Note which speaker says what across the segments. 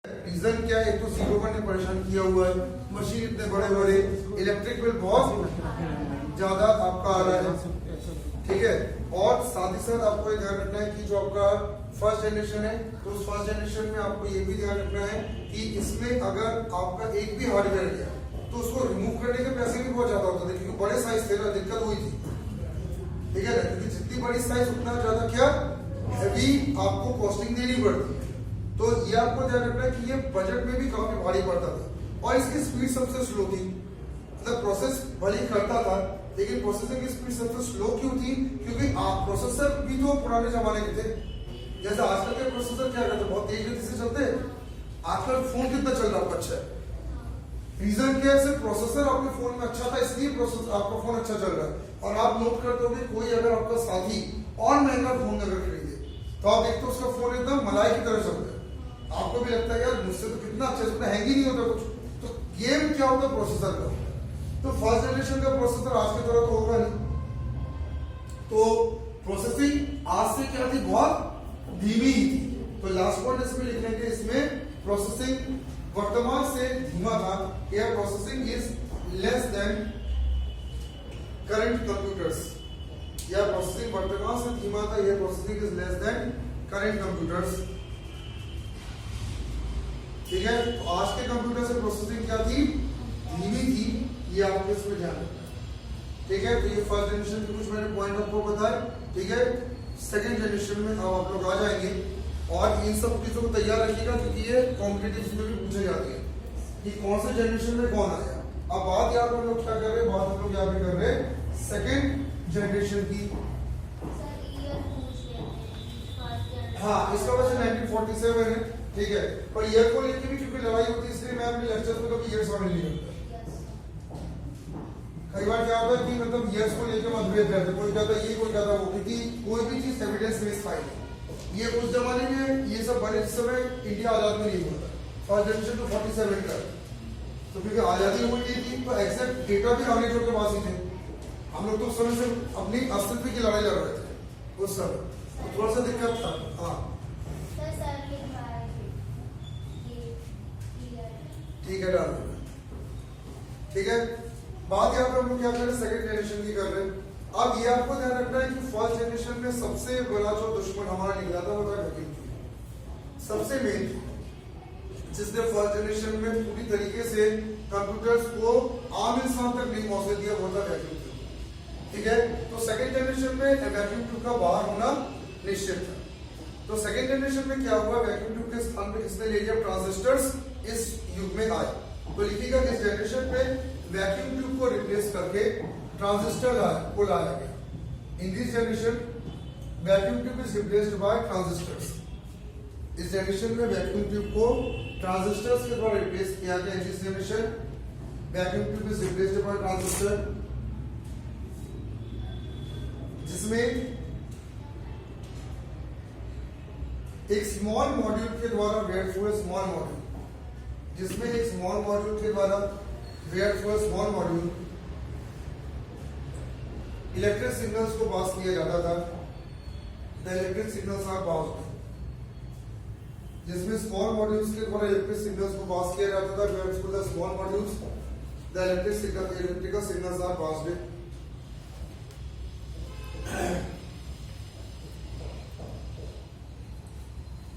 Speaker 1: Reason क्या है? एक तो C01 ने परेशान किया हुआ है, मशीन इतने बड़े बड़े, इलेक्ट्रिक बिल बहुत ज्यादा आपका आ रहा है, ठीक है। और साथ ही साथ आपको ये ध्यान रखना है कि जो आपका फर्स्ट जनरेशन है, तो उस फर्स्ट जनरेशन में आपको ये भी ध्यान रखना है कि इसमें अगर आपका एक भी हार्डवेयर गया तो उसको रिमूव करने के पैसे भी बहुत ज्यादा होते थे, क्योंकि बड़े साइज थे ना, दिक्कत हुई थी, ठीक है ना। क्योंकि जितनी बड़ी साइज उतना ज्यादा क्या हैवी आपको कॉस्टिंग देनी पड़ती है। तो ये आपको ध्यान रखना है कि ये बजट में भी काफी भारी पड़ता था और इसकी स्पीड सबसे स्लो थी। मतलब प्रोसेस भले ही करता था लेकिन प्रोसेसिंग की स्पीड सबसे स्लो क्यों थी? क्योंकि प्रोसेसर भी तो पुराने जमाने के थे। जैसे आजकल के प्रोसेसर क्या करते, बहुत तेज गति से चलते हैं। आजकल फोन कितना चल रहा है, अच्छा है। रीजन क्या है? सिर्फ प्रोसेसर आपके फोन में अच्छा था इसलिए प्रोसेसर आपका फोन अच्छा चल रहा है। और आप नोट करते हो कि कोई अगर आपका साथी और महंगा फोन अगर खरीदे तो आप देखते हो उसका फोन एकदम मलाई की तरह चलता है, आपको भी लगता है यार मुझसे तो कितना अच्छा है, हैंग ही नहीं होता कुछ। तो गेम क्या होता है? प्रोसेसर का। तो फर्स्ट जनरेशन का प्रोसेसर आज की तरह तो होगा नहीं, तो प्रोसेसिंग आज से क्या थी, बहुत धीमी ही थी। तो लास्ट पॉइंट इसमें लिखने के, इसमें प्रोसेसिंग वर्तमान से धीमा था, air processing is less than current computers. या प्रोसेसिंग वर्तमान से धीमा था, air processing is less than current computers, ठीक है। तो आज के कंप्यूटर से प्रोसेसिंग क्या थी, धीमी थी, ये आपको इसमें ध्यान रखना है, ठीक है। तो ये फर्स्ट जनरेशन के कुछ मैंने पॉइंट आपको बताए, ठीक है। सेकंड जनरेशन में अब आप लोग आ जाएंगे और इन सब चीजों को तैयार रखिएगा क्योंकि ये कॉम्पिटिटिव में भी पूछे जाती है कि कौन से जनरेशन में कौन आया। अब बात यहाँ पर लोग क्या कर रहे हैं, बात हम लोग यहाँ पे कर रहे हैं सेकंड जनरेशन की। हाँ, इसका वजह 1947 है, ठीक है। पर ईयर को लेके भी क्योंकि लड़ाई होती है इसलिए मैं अपने लेक्चर में कभी ईयर शामिल नहीं करता। कई बार क्या होता है कि मतलब ईयर्स को लेकर मतभेद रहते, कोई कहता है ये, कोई कहता है वो, क्योंकि कोई भी चीज एविडेंस बेस्ड फाइल है। ये उस जमाने में ये सब बने जिस समय इंडिया आजाद में नहीं हुआ था, फर्स्ट जनरेशन तो 47 का। तो क्योंकि आजादी हुई नहीं थी तो एग्जैक्ट डेटा भी अंग्रेजों के पास ही थे। हम लोग तो उस समय से अपनी अस्तित्व की लड़ाई लड़ रहे थे उस समय, तो थोड़ा सा दिक्कत था। हाँ ठीक है, डाल देना, ठीक है। बात यहाँ पे हम लोग क्या कर रहे हैं, सेकंड जनरेशन की कर रहे हैं। अब ये आपको ध्यान रखना है कि फर्स्ट जनरेशन में सबसे बड़ा जो दुश्मन हमारा निकला था वो था वैक्यूम ट्यूब, सबसे मेन, जिसने फर्स्ट जनरेशन में पूरी तरीके से कंप्यूटर्स को आम इंसान तक नहीं पहुंचे दिया, वो था वैक्यूम ट्यूब, ठीक है। तो सेकंड जनरेशन में वैक्यूम ट्यूब का बाहर होना निश्चित था। तो सेकंड जनरेशन में क्या हुआ, वैक्यूम ट्यूब के स्थान पे किसने ले लिया, ट्रांजिस्टर्स इस युग में आए। तो लिखिएगा इस जनरेशन में वैक्यूम ट्यूब को रिप्लेस करके ट्रांजिस्टर को लाया गया। इन this generation vacuum tube is replaced by transistors. इस जनरेशन में वैक्यूम ट्यूब को ट्रांजिस्टर्स के द्वारा रिप्लेस किया गया। इन this generation vacuum tube is replaced by transistor, जिसमें एक स्मॉल मॉड्यूल के द्वारा वेट फॉर स्मॉल मॉड्यूल, जिसमें एक स्मॉल मॉड्यूल के द्वारा wait for small module electric signals को पास किया जाता था। The electric signals are passed, जिसमें स्मॉल मॉड्यूल्स के द्वारा इलेक्ट्रिक सिग्नल्स को पास किया जाता था। Wait for the small modules the electrical signals are passed,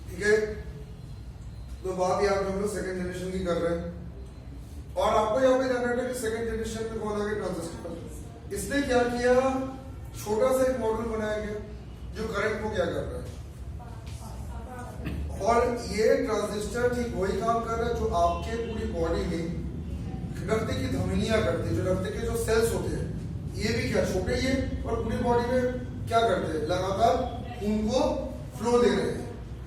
Speaker 1: ठीक है। तो बात यहाँ पे हम लोग सेकंड जनरेशन की कर रहे हैं और आपको यहाँ पे ध्यान रखना है कि सेकंड जनरेशन में कौन आ गया, ट्रांजिस्टर। इसने क्या किया, छोटा सा एक मॉड्यूल बनाया गया जो करंट को क्या कर रहा है, और ये ट्रांजिस्टर ठीक वही काम कर रहा है जो आपके पूरी बॉडी में रक्त की धमनियां करते हैं, जो रक्त के जो सेल्स होते हैं, ये भी क्या छोटे ही है और पूरी बॉडी में क्या करते हैं, लगातार खून को फ्लो दे रहे हैं,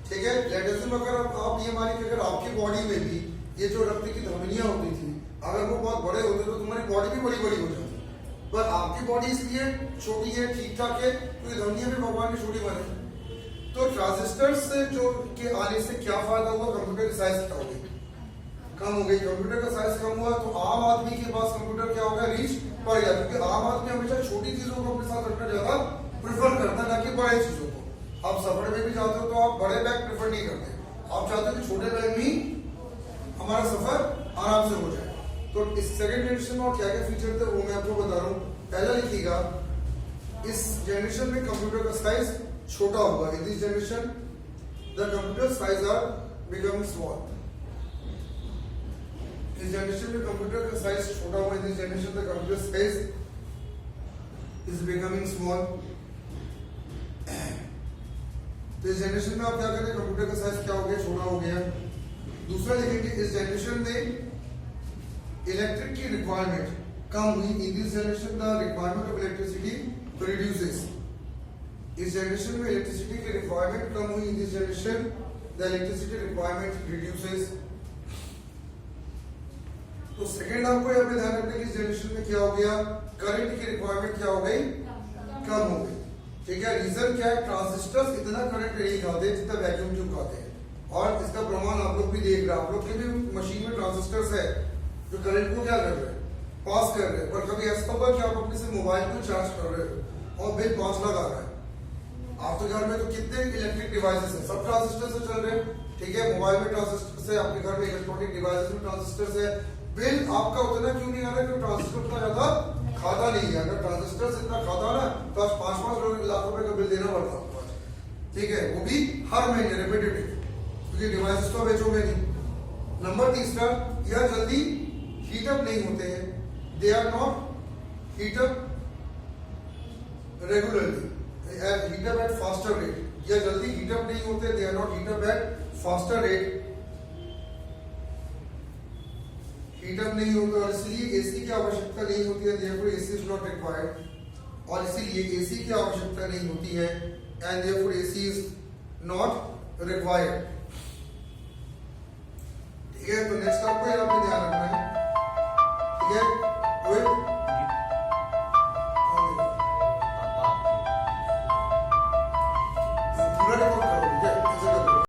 Speaker 1: ठीक है। लेटेस्ट में अगर आप ये मानिए कि अगर आपकी बॉडी में भी ये जो रक्त की धमनियां होती थी, अगर वो बहुत बड़े होते तो तुम्हारी बॉडी भी बड़ी बड़ी हो जाती, पर आपकी बॉडी इसलिए छोटी है, ठीक ठाक है, क्योंकि धमनियां भी भगवान ने छोटी बनाई। तो ट्रांजिस्टर से जो के आने से क्या फायदा हुआ, कंप्यूटर की साइज क्या हो गई, कम हो गई। कंप्यूटर का साइज कम हुआ तो आम आदमी के पास कंप्यूटर क्या होगा, रीच बढ़ गया, क्योंकि आम आदमी हमेशा छोटी चीजों को अपने साथ रखना ज्यादा प्रेफर करता है, ना कि बड़े चीजों को। आप सफर में भी जाते हो तो आप बड़े बैग प्रेफर नहीं करते, आप चाहते हो कि छोटे बैग में हमारा सफर आराम से हो जाए। तो इस सेकंड जनरेशन में और क्या क्या फीचर थे वो मैं आपको बता रहा हूँ। पहला लिखिएगा, इस जनरेशन में कंप्यूटर का साइज छोटा होगा। In this generation the computer size are becoming small. इस जनरेशन में कंप्यूटर का साइज छोटा हुआ। In this generation the computer size is becoming small. तो इस जनरेशन में आप क्या करें, कंप्यूटर का साइज क्या हो गया, छोटा हो गया। दूसरा लिखेंगे, इस जनरेशन में इलेक्ट्रिक की रिक्वायरमेंट कम हुई। इन this generation the requirement of electricity reduces. इस जनरेशन में इलेक्ट्रिसिटी की रिक्वायरमेंट कम हुई। इन this generation the electricity requirement reduces. तो सेकंड आपको यहाँ पे ध्यान रखना है कि इस जनरेशन में क्या हो गया, करंट की रिक्वायरमेंट क्या हो गई, कम हो गई। ठीक है, रीजन क्या है, ट्रांजिस्टर्स इतना करंट नहीं खाते जितना वैक्यूम ट्यूब खाते हैं। और इसका प्रमाण आप लोग भी देख रहे हैं, आप लोग के भी मशीन में ट्रांजिस्टर्स है जो करंट को क्या कर रहे हैं, पास कर रहे हैं। पर कभी ऐसा होगा कि आप अपने से मोबाइल को चार्ज कर रहे हो और बिल 5 लाख आ रहा है। आपके घर में तो कितने इलेक्ट्रिक डिवाइसेस हैं, सब ट्रांजिस्टर से चल रहे हैं। ठीक है, मोबाइल में ट्रांजिस्टर से, आपके घर में इलेक्ट्रॉनिक डिवाइसेस में ट्रांजिस्टर से। बिल आपका उतना क्यों नहीं आ रहा है, क्योंकि ट्रांजिस्टर उतना ज्यादा खाता नहीं है। अगर ट्रांजिस्टर से इतना खाता ना तो आज 5-5 लाख रुपए का बिल देना पड़ता आपको। ठीक है, वो भी हर महीने रिपीटेटिव, क्योंकि डिवाइसेस तो बेचोगे नहीं। नंबर तीसरा, यह जल्दी हीटअप नहीं होते हैं। They are not heat up regularly, heat up at faster rate. यह जल्दी हीटअप नहीं होते, they are not heat up at faster rate. Heat up नहीं होता और इसलिए एसी की आवश्यकता नहीं होती है, therefore AC is not required. और इसीलिए एसी की आवश्यकता नहीं होती है, and therefore AC is not required. ठीक है, तो नेक्स्ट आपको यहाँ पे ध्यान रखना है। ठीक है, पूरा रिकॉर्ड करो।